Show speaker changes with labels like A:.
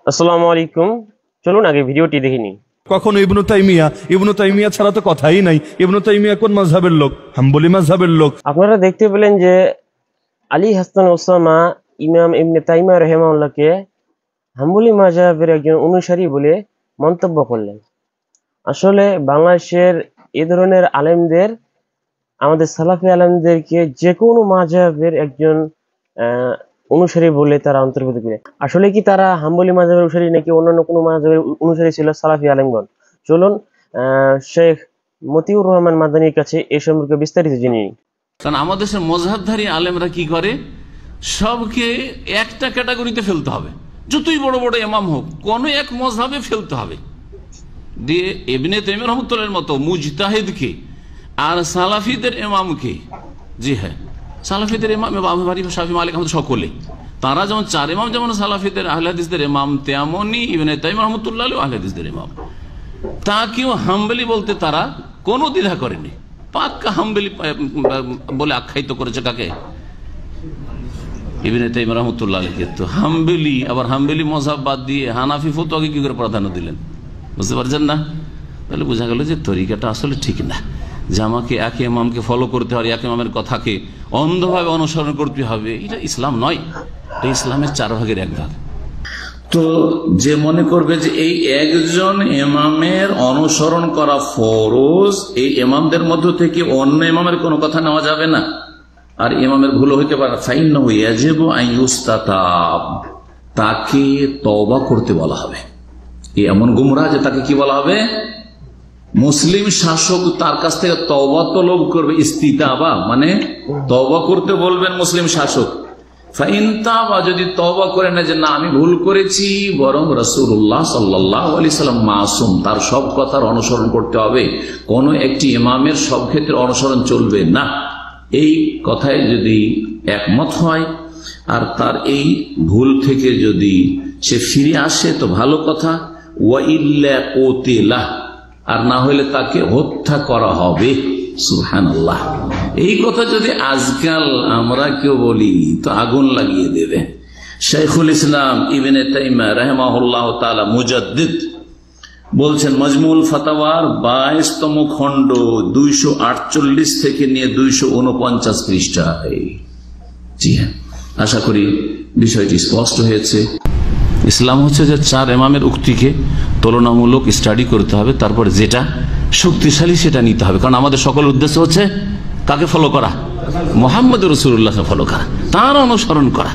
A: আসসালামু আলাইকুম। চলুন আগে ভিডিওটি দেখে নিই।
B: কখনো ইবনু তাইমিয়া ছাড়া তো কথাই নাই। ইবনু তাইমিয়া কোন মাযহাবের লোক? হাম্বলি মাযহাবের লোক।
A: আপনারা দেখতে পেলেন যে আলী হাসান ওসামা ইমাম ইবনে তাইমিয়া রাহিমাহুল্লাহকে হাম্বলি মাযহাবের একজন অনুসারী বলে মন্তব্য করলেন। আসলে বাংলাদেশের এ ধরনের আলেমদের, আমাদের সালাফি আলেমদেরকে যে কোনো মাযহাবের একজন অনুসারী বলে তারা অন্তর্ভুক্ত করে। আসলে কি তারা হাম্বলি মাযহাবের অনুসারী নাকি অন্যান্য কোনো মাযহাবের অনুসারী ছিল সালাফি আলেমগণ? চলুন শেখ মতিউর রহমান মাদানির কাছে এই সম্পর্কে বিস্তারিত জেনে নিই।
C: কারণ আমাদের দেশের মযহাবধারী আলেমরা কি করে, সবকে একটা ক্যাটাগরিতে ফেলতে হবে। যতই বড় বড় ইমাম হোক, কোন এক মযহাবে ফেলতে হবে। দিয়ে ইবনে তাইমিয়া রাহমাতুল্লাহর মতো মুজতাহিদকে আর সালাফিদের ইমামকে, জি হ্যাঁ, সালাফিদের ইমাম আবু হানিফা, শাফি, মালিক, আহমদ সকলে, তারা যেমন চার ইমাম, যেমন সালাফিদের আহলে হাদিসদের ইমাম, তেমনি ইবনে তাইমিয়া রাহমাতুল্লাহ আহলে হাদিসদের ইমাম। তাকেও হাম্বলি বলতে তারা কোনো দ্বিধা করেনি। পাক্কা হাম্বলি বলে আখ্যায়িত করেছে কাকে? ইবনে তাইমিয়া রাহমাতুল্লাহ আলাইহি। তো হাম্বলি, আবার হাম্বলি মযহাব বাদ দিয়ে হানাফি ফতোয়াকে কি করে প্রাধান্য দিলেন? বুঝতে পারছেন না? তাহলে বোঝা গেল যে তরিকাটা আসলে ঠিক না, যে আমাকে এক ইমামকে ফলো করতে হবে, এক ইমামের কথাকে অন্ধভাবে অনুসরণ করতে হবে। এটা ইসলাম নয়, এটা ইসলামের 4 ভাগের 1 ভাগ। তো যে মনে করবে যে এই একজন ইমামের অনুসরণ করা ফরজ, এই ইমামদের মধ্য থেকে অন্য ইমামের কোনো কথা নেওয়া যাবে না, আর ইমামের ভুল হইতে পারে, ফাইন্নাহু ইয়াজিবু আন ইউস্তাতাব, তাকে তওবা করতে বলা হবে। এমন গুমরাহ যে তাকে কি বলা হবে? মুসলিম শাসক তার কাছ থেকে তওবা তলব করবে, ইস্তিতাবা মানে তওবা করতে বলবেন মুসলিম শাসক। ফাইন তাবা, যদি তওবা করে না যে না আমি ভুল করেছি, বরং রাসূলুল্লাহ সাল্লাল্লাহু আলাইহি সাল্লাম মাসুম, তার সব কথার অনুসরণ করতে হবে, কোন একটি ইমামের সব ক্ষেত্রে অনুসরণ চলবে না, এই কথায় যদি একমত হয় আর তার এই ভুল থেকে যদি সে ফিরে আসে তো ভালো কথা, ওয়া ইল্লা কুতিলা, আর না হলে তাকে হত্যা করা হবে। সুবহানাল্লাহ। এই কথা যদি আজকাল আমরা কেউ বলি তো আগুন লাগিয়ে দেবে। শাইখুল ইসলাম ইবনে তাইমিয়া রাহিমাহুল্লাহ তাআলা মুজাদ্দিদ বলছেন মজমুল ফাতাওয়ার 22তম খণ্ড 248 থেকে নিয়ে 249 পৃষ্ঠায়। জি হ্যাঁ, আশা করি বিষয়টি স্পষ্ট হয়েছে। ইসলাম হচ্ছে যে 4 ইমামের উক্তিকে তুলনামূলক স্টাডি করতে হবে, তারপরে যেটা শক্তিশালী সেটা নিতে হবে। কারণ আমাদের সকল উদ্দেশ্য হচ্ছে কাকে ফলো করা? মুহাম্মদ রাসূলুল্লাহকে ফলো করা, তার অনুসরণ করা।